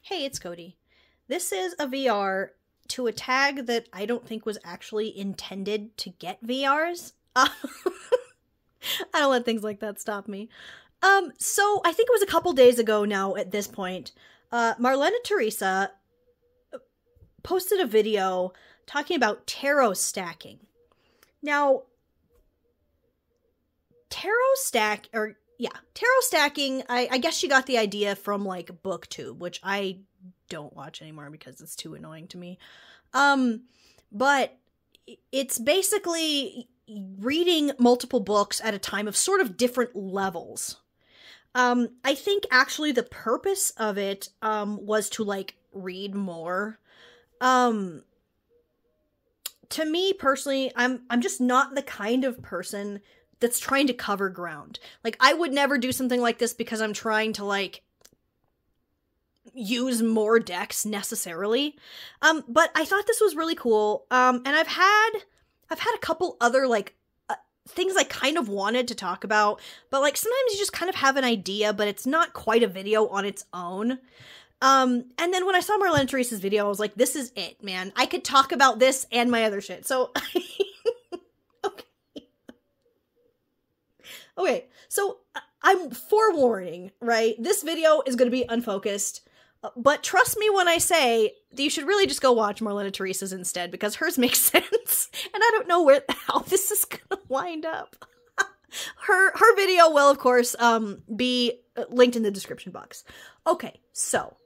Hey, it's Cody. This is a VR to a tag that I don't think was actually intended to get VRs. I don't let things like that stop me. So I think it was a couple days ago now at this point, Marlena Teresa posted a video talking about tarot stacking. Now, tarot stacking, I guess she got the idea from, like, BookTube, which I don't watch anymore because it's too annoying to me. But it's basically reading multiple books at a time of sort of different levels. I think actually the purpose of it, was to, like, read more. To me personally, I'm just not the kind of person that's trying to cover ground. Like, I would never do something like this because I'm trying to, like, use more decks necessarily. But I thought this was really cool. And I've had a couple other, like, things I kind of wanted to talk about, but, like, sometimes you just kind of have an idea, but it's not quite a video on its own. And then when I saw Marlena Teresa's video, I was like, this is it, man. I could talk about this and my other shit. So, okay, so I'm forewarning, right? This video is going to be unfocused, but trust me when I say that you should really just go watch Marlena Teresa's instead, because hers makes sense, and I don't know how this is going to wind up. Her video will, of course, be linked in the description box. Okay, so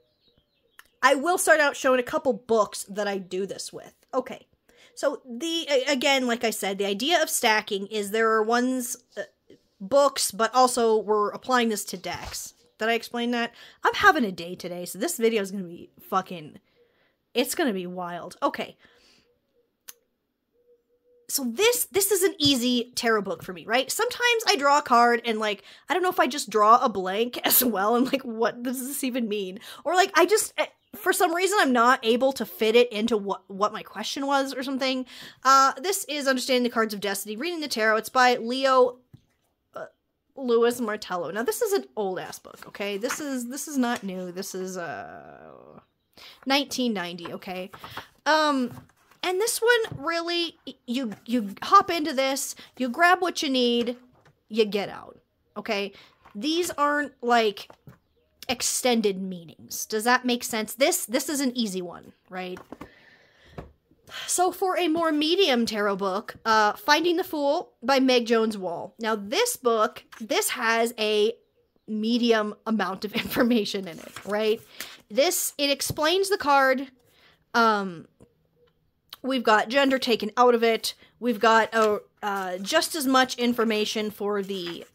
I will start out showing a couple books that I do this with. Okay, so again, like I said, the idea of stacking is there are books, but also we're applying this to decks. Did I explain that? I'm having a day today, so this video is going to be it's going to be wild. Okay. So this is an easy tarot book for me, right? Sometimes I draw a card and, like, I don't know if I just draw a blank as well and, like, what does this even mean? Or, like, I just, for some reason, I'm not able to fit it into what my question was or something. This is Understanding the Cards of Destiny, Reading the Tarot. It's by Leo Louis Martello. Now, this is an old-ass book, okay? This is not new. This is, 1990, okay? And this one, really, you hop into this, you grab what you need, you get out, okay? These aren't, like, extended meanings. Does that make sense? This is an easy one, right? So for a more medium tarot book, Finding the Fool by Meg Jones Wall. Now this book, this has a medium amount of information in it, right? It explains the card. We've got gender taken out of it. We've got just as much information for the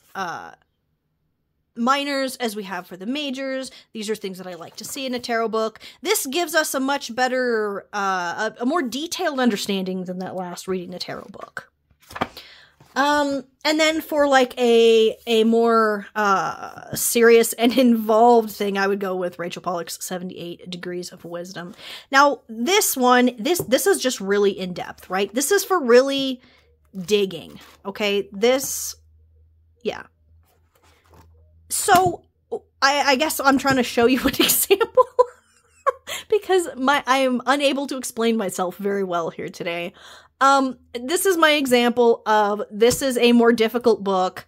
minors as we have for the majors. These are things that I like to see in a tarot book. This gives us a much better, a more detailed understanding than that last Reading the Tarot book. And then for, like, a more serious and involved thing, I would go with Rachel Pollack's 78 Degrees of Wisdom. Now, this one, this is just really in-depth, right? This is for really digging, okay? Yeah. So, I guess I'm trying to show you an example because I am unable to explain myself very well here today. This is my example of, this is a more difficult book,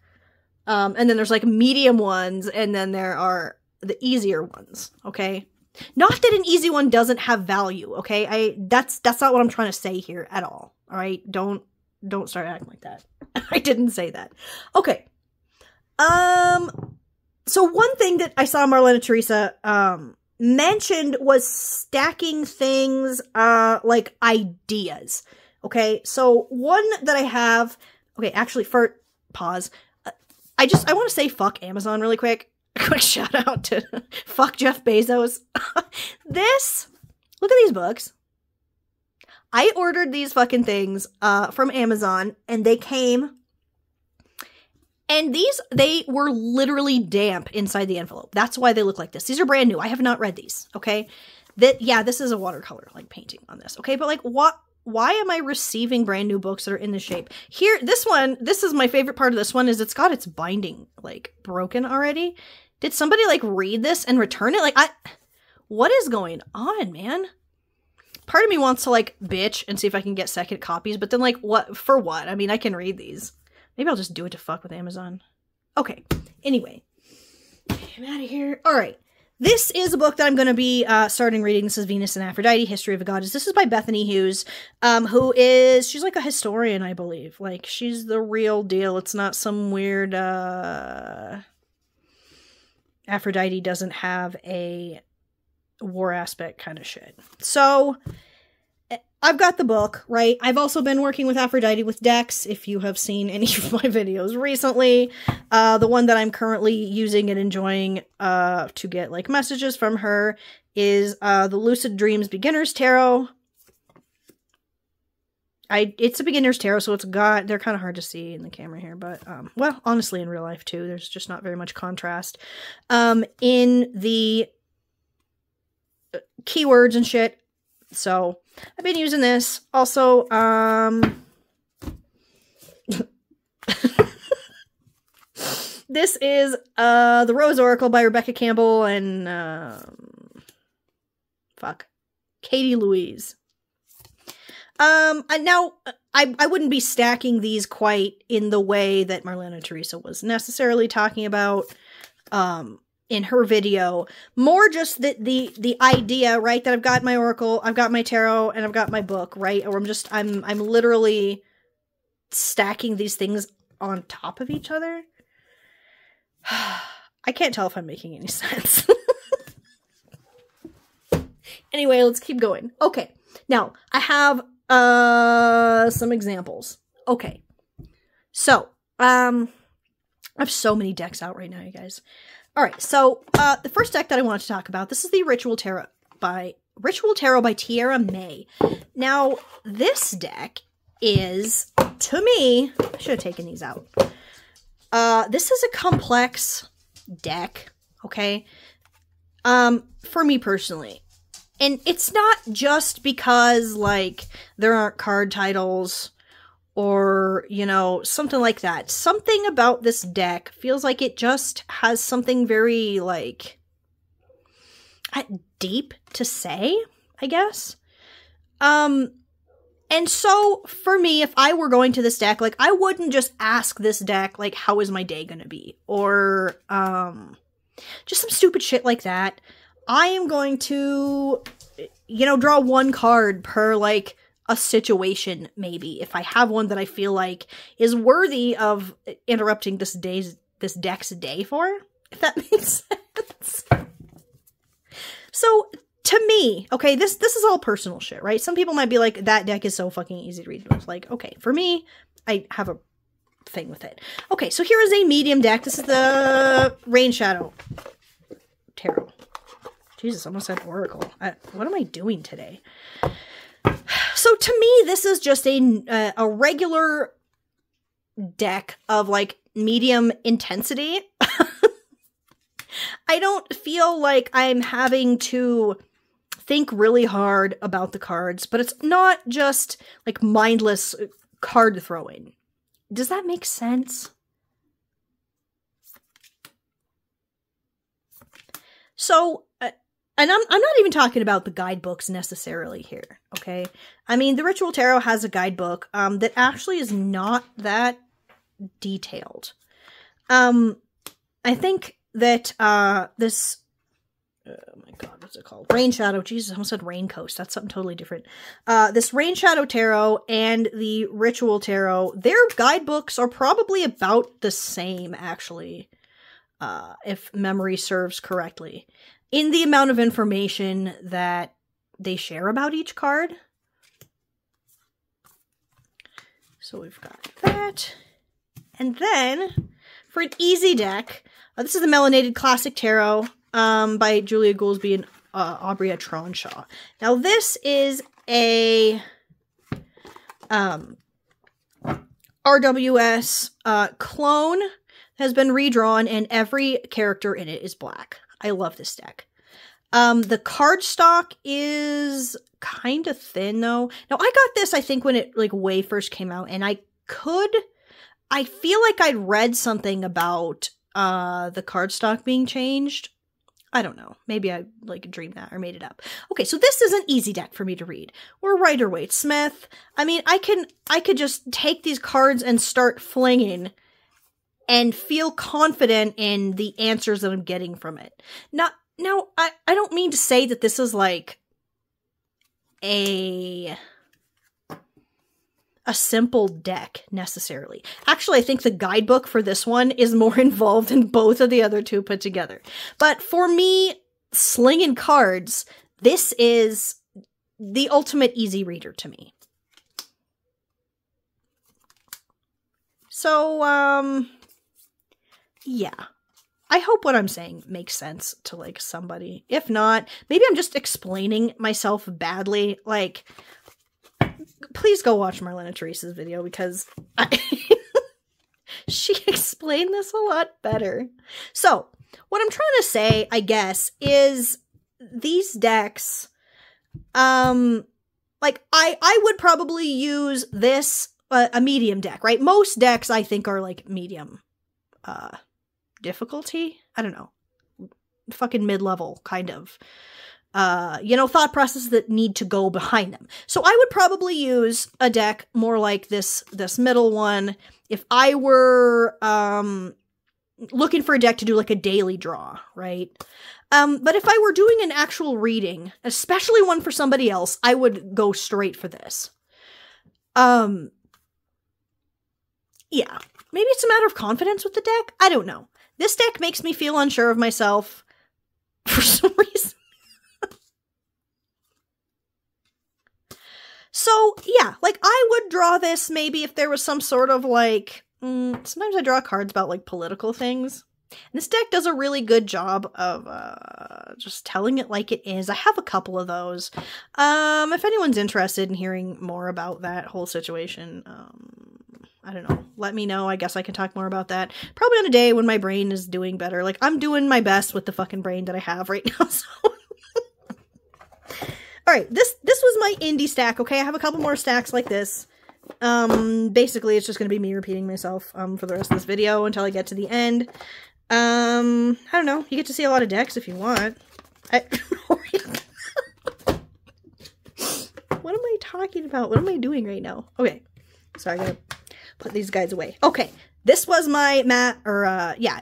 and then there's, like, medium ones, and then there are the easier ones, okay? Not that an easy one doesn't have value, okay? That's not what I'm trying to say here at all right? Don't start acting like that. I didn't say that. Okay. So one thing that I saw Marlena Teresa, mentioned was stacking things, like ideas. Okay, so one that I have, okay, actually, pause. I want to say fuck Amazon really quick. A quick shout out to fuck Jeff Bezos. Look at these books. I ordered these fucking things, from Amazon, and they came. And they were literally damp inside the envelope. That's why they look like this. These are brand new. I have not read these, okay? This is a watercolor, like, painting on this, okay? But, like, why am I receiving brand new books that are in this shape? Here, this is my favorite part of this one, is it's got its binding, like, broken already. Did somebody, like, read this and return it? Like, What is going on, man? Part of me wants to, like, bitch and see if I can get second copies, but then, like, what? For what? I mean, I can read these. Maybe I'll just do it to fuck with Amazon. Okay. Anyway. I'm out of here. All right. This is a book that I'm going to be starting reading. This is Venus and Aphrodite, History of a Goddess. This is by Bethany Hughes, she's like a historian, I believe. Like, she's the real deal. It's not some weird, Aphrodite doesn't have a war aspect kind of shit. So, I've got the book, right? I've also been working with Aphrodite with decks, if you have seen any of my videos recently. The one that I'm currently using and enjoying to get, like, messages from her is the Lucid Dreams Beginner's Tarot. It's a beginner's tarot, so they're kind of hard to see in the camera here, but, well, honestly, in real life, too, there's just not very much contrast. In the keywords and shit. So, I've been using this. Also, this is, The Rose Oracle by Rebecca Campbell and, Katie Louise. Now, I wouldn't be stacking these quite in the way that Marlena Teresa was necessarily talking about, in her video. More just the idea, right, that I've got my oracle, I've got my tarot, and I've got my book, right? Or I'm literally stacking these things on top of each other. I can't tell if I'm making any sense. Anyway, let's keep going. Okay. Now, I have some examples. Okay. So, I have so many decks out right now, you guys. All right, so the first deck that I want to talk about, this is the Ritual Tarot by Tierra May. Now, this deck is, to me, I should have taken these out. This is a complex deck, okay? For me personally. And it's not just because, like, there aren't card titles or, you know, something like that. Something about this deck feels like it just has something very, like, deep to say, I guess. And so, for me, if I were going to this deck, like, I wouldn't just ask this deck, like, how is my day gonna be? Or, just some stupid shit like that. I am going to, you know, draw one card per, like, a situation, maybe, if I have one that I feel like is worthy of interrupting this deck's day for, if that makes sense. So, to me, okay, this is all personal shit, right? Some people might be like, that deck is so fucking easy to read. And it's like, okay, for me, I have a thing with it. Okay, so here is a medium deck. This is the Rain Shadow Tarot. Jesus, I almost said Oracle. What am I doing today? So to me, this is just a regular deck of, like, medium intensity. I don't feel like I'm having to think really hard about the cards, but it's not just, like, mindless card throwing. Does that make sense? So, and I'm not even talking about the guidebooks necessarily here, okay? I mean, the Ritual Tarot has a guidebook that actually is not that detailed. I think that this, oh my god, what's it called? Rain Shadow, Jesus, I almost said Rain Coast. That's something totally different. This Rain Shadow Tarot and the Ritual Tarot, their guidebooks are probably about the same, actually, if memory serves correctly, in the amount of information that they share about each card. So we've got that. And then, for an easy deck, this is the Melanated Classic Tarot by Julia Goolsbee and Aubrey Tronshaw. Now this is a RWS clone, has been redrawn, and every character in it is black. I love this deck. The cardstock is kind of thin, though. Now, I got this, I think, when it, like, way first came out, and I feel like I'd read something about the cardstock being changed. I don't know. Maybe I like dreamed that or made it up. Okay, so this is an easy deck for me to read. We're Rider-Waite-Smith. I mean, I could just take these cards and start flinging and feel confident in the answers that I'm getting from it. Now, I don't mean to say that this is like a simple deck necessarily. Actually, I think the guidebook for this one is more involved than both of the other two put together. But for me, slinging cards, this is the ultimate easy reader to me. So, yeah. I hope what I'm saying makes sense to, like, somebody. If not, maybe I'm just explaining myself badly. Like, please go watch Marlena Teresa's video because she explained this a lot better. So, what I'm trying to say, I guess, is these decks, like, I would probably use this, a medium deck, right? Most decks, I think, are, like, medium, difficulty? I don't know. Fucking mid-level, kind of. You know, thought processes that need to go behind them. So I would probably use a deck more like this middle one if I were looking for a deck to do like a daily draw, right? But if I were doing an actual reading, especially one for somebody else, I would go straight for this. Yeah. Maybe it's a matter of confidence with the deck. I don't know. This deck makes me feel unsure of myself for some reason. So, yeah, like, I would draw this maybe if there was some sort of, like, sometimes I draw cards about, like, political things. And this deck does a really good job of just telling it like it is. I have a couple of those. If anyone's interested in hearing more about that whole situation, I don't know, let me know. I guess I can talk more about that. Probably on a day when my brain is doing better. Like, I'm doing my best with the fucking brain that I have right now, so... Alright, this was my indie stack, okay? I have a couple more stacks like this. Basically, it's just going to be me repeating myself for the rest of this video until I get to the end. I don't know. You get to see a lot of decks if you want. What am I talking about? What am I doing right now? Okay. Sorry, I gotta put these guys away. Okay. This was my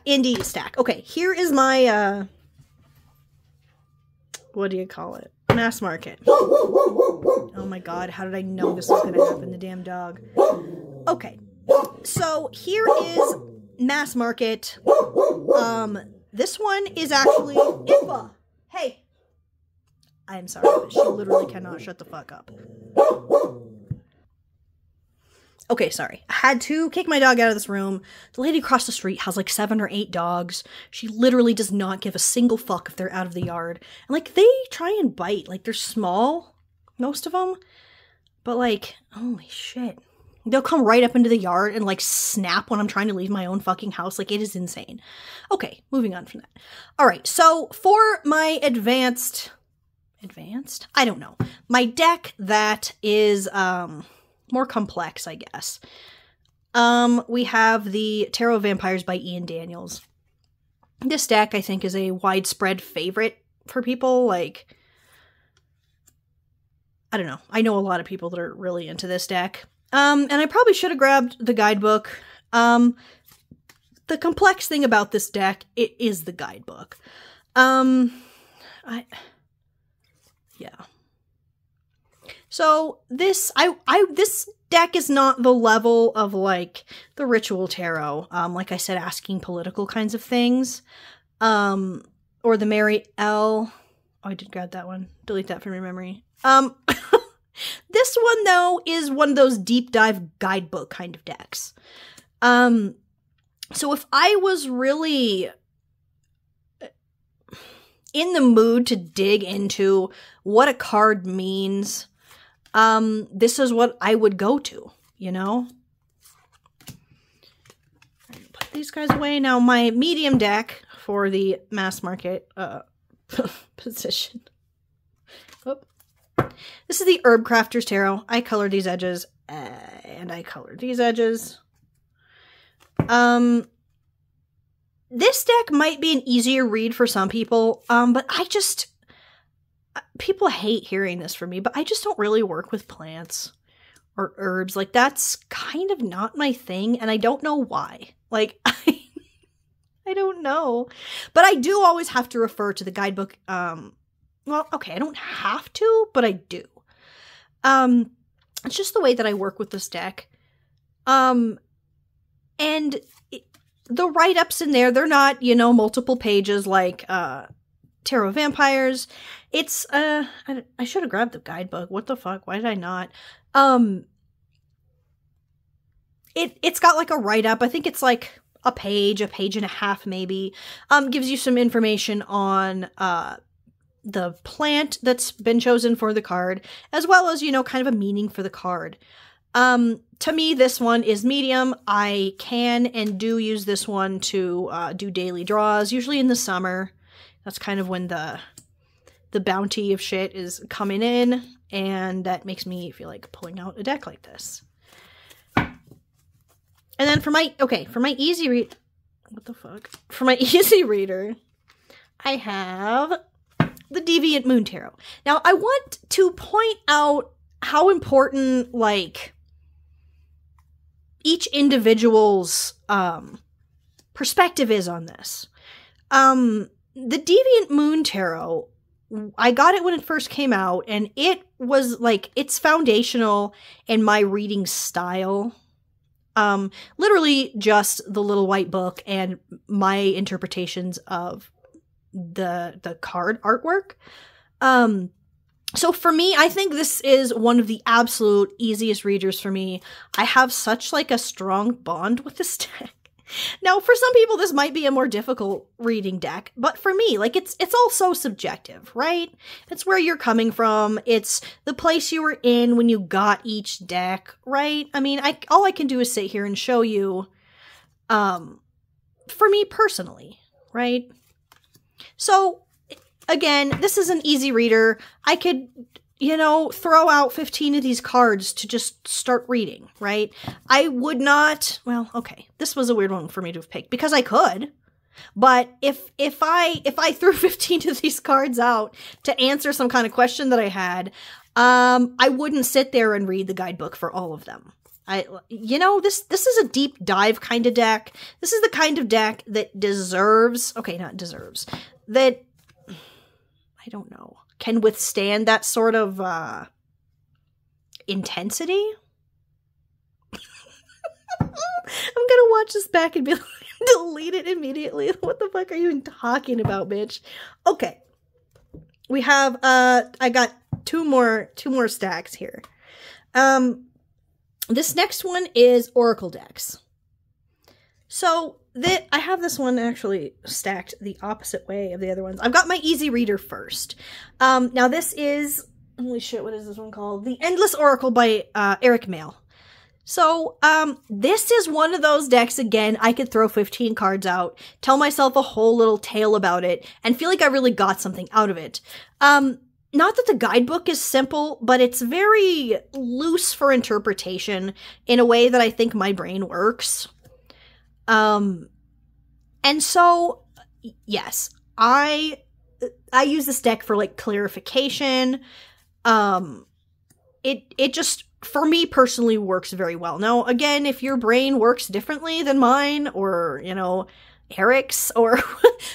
indie stack. Okay, here is my, what do you call it? Mass market. Oh my god, how did I know this was going to happen? The damn dog. Okay, so here is mass market. This one is actually Impa. Hey. I'm sorry, but she literally cannot shut the fuck up. Okay, sorry. I had to kick my dog out of this room. The lady across the street has like 7 or 8 dogs. She literally does not give a single fuck if they're out of the yard. And like, they try and bite. Like, they're small, most of them. But like, holy shit. They'll come right up into the yard and like snap when I'm trying to leave my own fucking house. Like, it is insane. Okay, moving on from that. Alright, so for my advanced? I don't know. My deck that is, more complex, I guess. We have the Tarot Vampires by Ian Daniels. This deck, I think, is a widespread favorite for people. Like, I don't know. I know a lot of people that are really into this deck. And I probably should have grabbed the guidebook. The complex thing about this deck, it is the guidebook. Yeah. So this this deck is not the level of like the Ritual Tarot, like I said, asking political kinds of things, or the Mary L. Oh, I did grab that one. Delete that from your memory. This one though is one of those deep dive guidebook kind of decks. So if I was really in the mood to dig into what a card means, this is what I would go to, you know? Put these guys away. Now, my medium deck for the mass market, position. Whoop. This is the Herb Crafter's Tarot. I colored these edges, and I colored these edges. this deck might be an easier read for some people, but people hate hearing this from me, but I just don't really work with plants or herbs. Like, that's kind of not my thing, and I don't know why. Like, I don't know. But I do always have to refer to the guidebook. Well, okay, I don't have to, but I do. It's just the way that I work with this deck. And the write-ups in there, they're not, you know, multiple pages like Tarot Vampires. It's, I should have grabbed the guidebook. What the fuck? Why did I not? It's got like a write-up. I think it's like a page and a half maybe. Gives you some information on the plant that's been chosen for the card, as well as, you know, kind of a meaning for the card. To me, this one is medium. I can and do use this one to do daily draws, usually in the summer. That's kind of when the bounty of shit is coming in, and that makes me feel like pulling out a deck like this. And then for my easy read, what the fuck? For my easy reader, I have the Deviant Moon Tarot. Now, I want to point out how important, like, each individual's perspective is on this. The Deviant Moon Tarot, I got it when it first came out, and it was, like, it's foundational in my reading style. Literally just the little white book and my interpretations of the card artwork. So for me, I think this is one of the absolute easiest readers for me. I have such like a strong bond with this deck. Now, for some people, this might be a more difficult reading deck, but for me, like, it's all so subjective, right? It's where you're coming from. It's the place you were in when you got each deck, right? I mean, all I can do is sit here and show you, for me personally, right? So, again, this is an easy reader. I could, you know, throw out 15 of these cards to just start reading, right? I would not, well, okay, this was a weird one for me to have picked because I could, but if I threw 15 of these cards out to answer some kind of question that I had, I wouldn't sit there and read the guidebook for all of them. You know, this is a deep dive kind of deck. This is the kind of deck that deserves, okay, not deserves, that, I don't know, can withstand that sort of intensity. I'm gonna watch this back and be like, delete it immediately. What the fuck are you even talking about, bitch? Okay. We have I got two more stacks here. This next one is Oracle decks. So I have this one actually stacked the opposite way of the other ones. I've got my easy reader first. Now this is, holy shit, what is this one called? The Endless Oracle by Eric Mail. So this is one of those decks, again, I could throw 15 cards out, tell myself a whole little tale about it, and feel like I really got something out of it. Not that the guidebook is simple, but it's very loose for interpretation in a way that I think my brain works. And so, yes, I use this deck for, like, clarification. It just, for me personally, works very well. Now, again, if your brain works differently than mine, or, you know, Eric's, or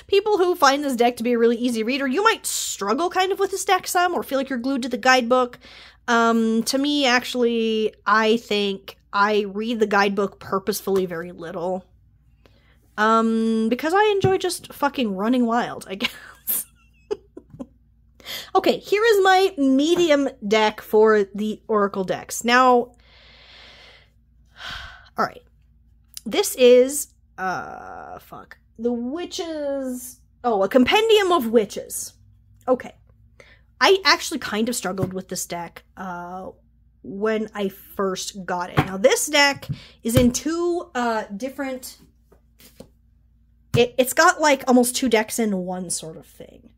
people who find this deck to be a really easy reader, you might struggle kind of with this deck some, or feel like you're glued to the guidebook. To me, actually, I think I read the guidebook purposefully very little. Because I enjoy just fucking running wild, I guess. Okay, here is my medium deck for the Oracle decks. Now, alright. This is, the Witches, oh, a Compendium of Witches. Okay. I actually kind of struggled with this deck, when I first got it. Now, this deck is in two, different... It's got, like, almost two decks in one sort of thing.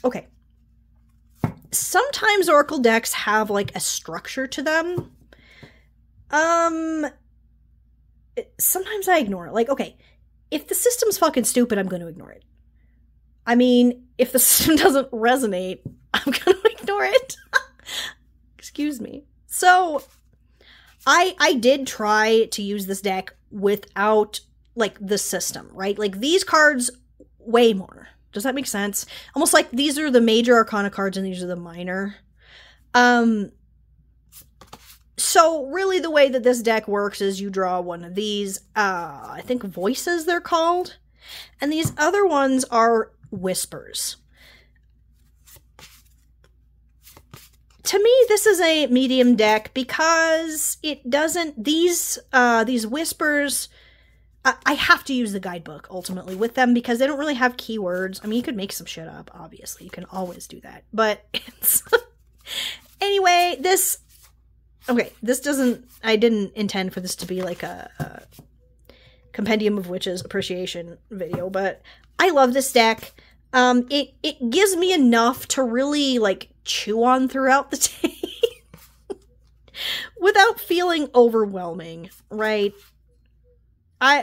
Okay. Sometimes Oracle decks have, like, a structure to them. sometimes I ignore it. Like, okay, if the system's fucking stupid, I'm going to ignore it. I mean, if the system doesn't resonate, I'm going to ignore it. Excuse me. So, I did try to use this deck without, like, the system, right? Like, these cards, way more. Does that make sense? Almost like these are the major arcana cards and these are the minor. So really the way that this deck works is you draw one of these, I think voices they're called. And these other ones are whispers. To me, this is a medium deck because it doesn't, these whispers, I have to use the guidebook ultimately with them because they don't really have keywords. I mean, you could make some shit up, obviously. You can always do that. But it's... Anyway, this... Okay, this doesn't... I didn't intend for this to be like a Compendium of Witches appreciation video, but I love this deck. It gives me enough to really, like, chew on throughout the day without feeling overwhelming, right?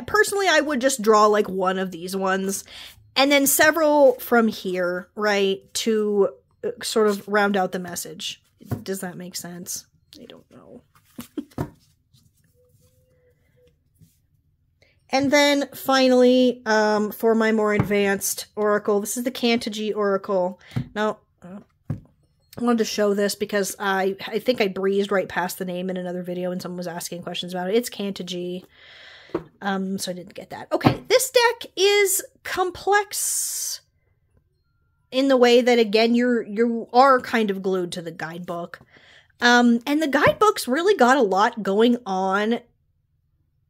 Personally, I would just draw, like, one of these ones, and then several from here, right, to sort of round out the message. Does that make sense? I don't know. And then, finally, for my more advanced oracle, this is the Kanto-Ji Oracle. Now, I wanted to show this because I think I breezed right past the name in another video and someone was asking questions about it. It's Kanto-Ji. So I didn't get that. Okay, this deck is complex in the way that, again, you are kind of glued to the guidebook. And the guidebook's really got a lot going on.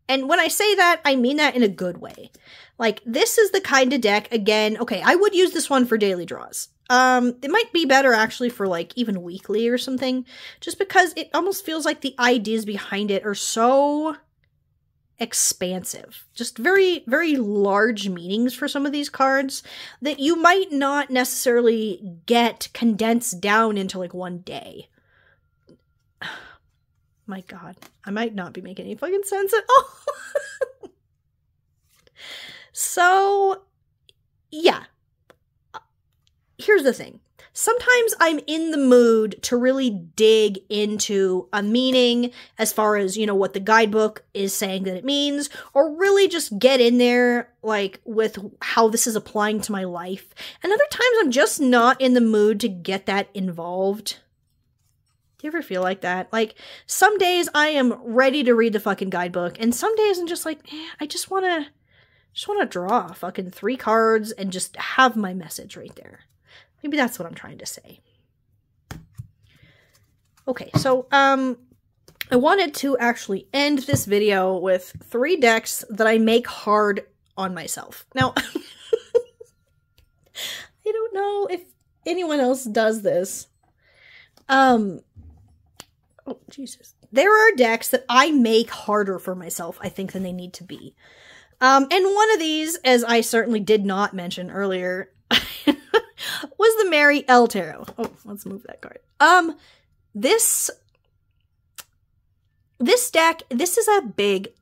And when I say that, I mean that in a good way. Like, this is the kind of deck, again, okay, I would use this one for daily draws. It might be better, actually, for, like, even weekly or something. Just because it almost feels like the ideas behind it are so expansive. Just very, very large meanings for some of these cards that you might not necessarily get condensed down into, like, one day. My God, I might not be making any fucking sense at all. So, yeah. Here's the thing. Sometimes I'm in the mood to really dig into a meaning as far as, you know, what the guidebook is saying that it means, or really just get in there, like, with how this is applying to my life. And other times I'm just not in the mood to get that involved. Do you ever feel like that? Like, some days I am ready to read the fucking guidebook, and some days I'm just like, I just want to draw fucking 3 cards and just have my message right there. Maybe that's what I'm trying to say. Okay, so, I wanted to actually end this video with 3 decks that I make hard on myself. Now, I don't know if anyone else does this. Oh, Jesus. There are decks that I make harder for myself, I think, than they need to be. And one of these, as I certainly did not mention earlier, was the Mary L. Tarot. Oh, let's move that card. This deck, this is a big,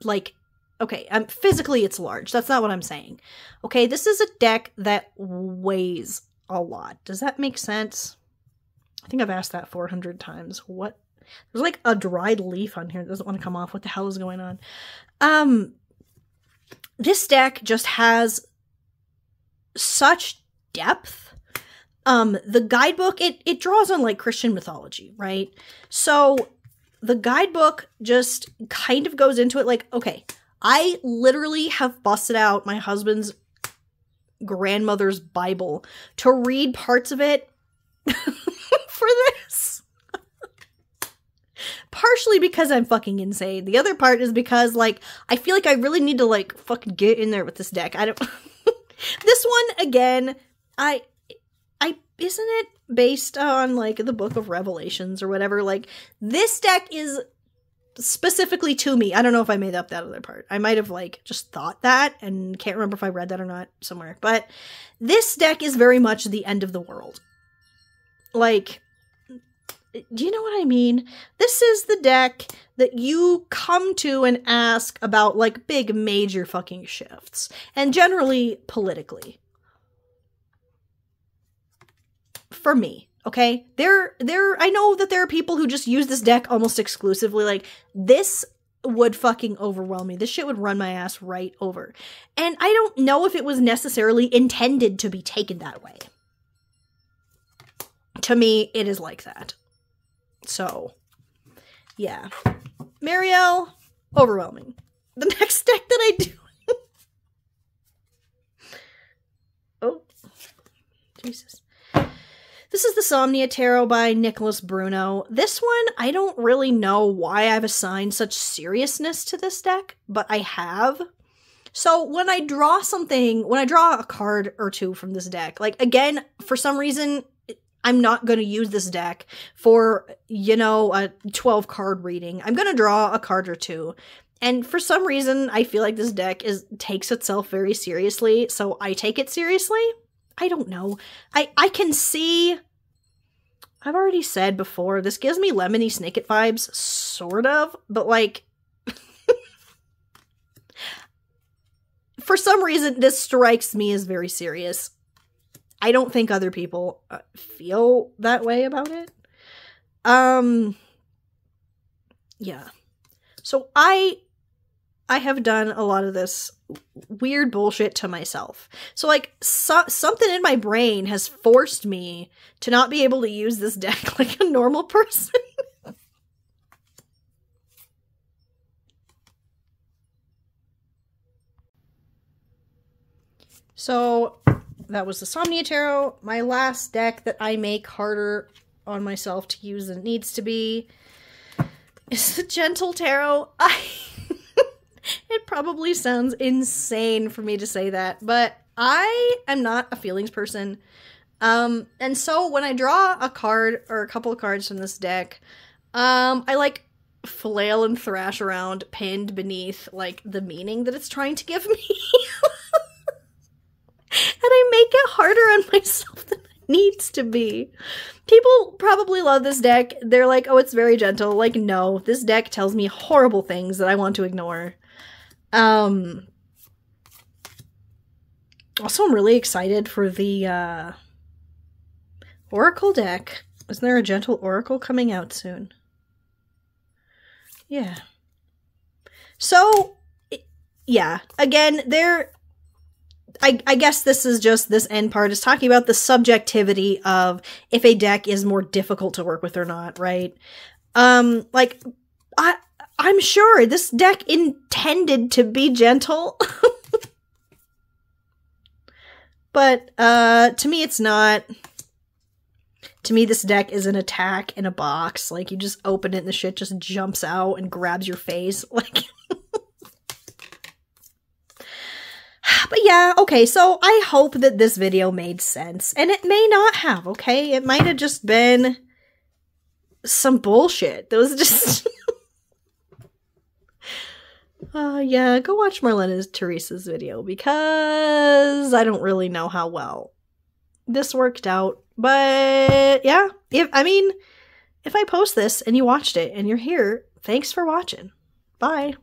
like, okay, physically it's large. That's not what I'm saying. Okay, this is a deck that weighs a lot. Does that make sense? I think I've asked that 400 times. What? There's like a dried leaf on here that doesn't want to come off. What the hell is going on? This deck just has such depth. The guidebook, it draws on, like, Christian mythology, right? So the guidebook just kind of goes into it like, okay, I literally have busted out my husband's grandmother's Bible to read parts of it for this. Partially because I'm fucking insane. The other part is because, like, I feel like I really need to, like, fucking get in there with this deck. I don't... This one, again, isn't it based on, like, the Book of Revelations or whatever? Like, this deck is specifically to me. I don't know if I made up that other part. I might have, like, just thought that and can't remember if I read that or not somewhere. But this deck is very much the end of the world. Like, Do you know what I mean? This is the deck that you come to and ask about, like, big major fucking shifts. And generally, politically. For me, okay? I know that there are people who just use this deck almost exclusively. Like, this would fucking overwhelm me. This shit would run my ass right over. And I don't know if it was necessarily intended to be taken that way. To me, it is like that. So, yeah. Marielle, overwhelming. The next deck that I do... Oh. Jesus. This is the Somnia Tarot by Nicholas Bruno. This one, I don't really know why I've assigned such seriousness to this deck, but I have. So when I draw a card or two from this deck, like, again, for some reason... I'm not going to use this deck for, you know, a 12 card reading. I'm going to draw a card or two. And for some reason, I feel like this deck takes itself very seriously. So I take it seriously. I don't know. I can see, I've already said before, this gives me Lemony Snicket vibes, sort of, but like, for some reason, this strikes me as very serious. I don't think other people feel that way about it. Yeah. So I have done a lot of this weird bullshit to myself. So like something in my brain has forced me to not be able to use this deck like a normal person. So that was the Somnia Tarot. My last deck that I make harder on myself to use than it needs to be is the Gentle Tarot. It probably sounds insane for me to say that, but I am not a feelings person. And so when I draw a card or a couple of cards from this deck, I like flail and thrash around pinned beneath like the meaning that it's trying to give me. And I make it harder on myself than it needs to be. People probably love this deck. They're like, oh, it's very gentle. Like, no, this deck tells me horrible things that I want to ignore. Also, I'm really excited for the Oracle deck. Isn't there a Gentle Oracle coming out soon? Yeah. So, yeah. Again, I guess this is just, this end part is talking about the subjectivity of if a deck is more difficult to work with or not, right? Like, I'm sure this deck intended to be gentle. But, to me it's not. To me this deck is an attack in a box. Like, you just open it and the shit just jumps out and grabs your face. Like... But yeah, okay, so I hope that this video made sense. And it may not have, okay? It might have just been some bullshit. That was just... yeah, go watch Marlena Teresa's video, because I don't really know how well this worked out. But yeah, if I post this and you watched it and you're here, thanks for watching. Bye.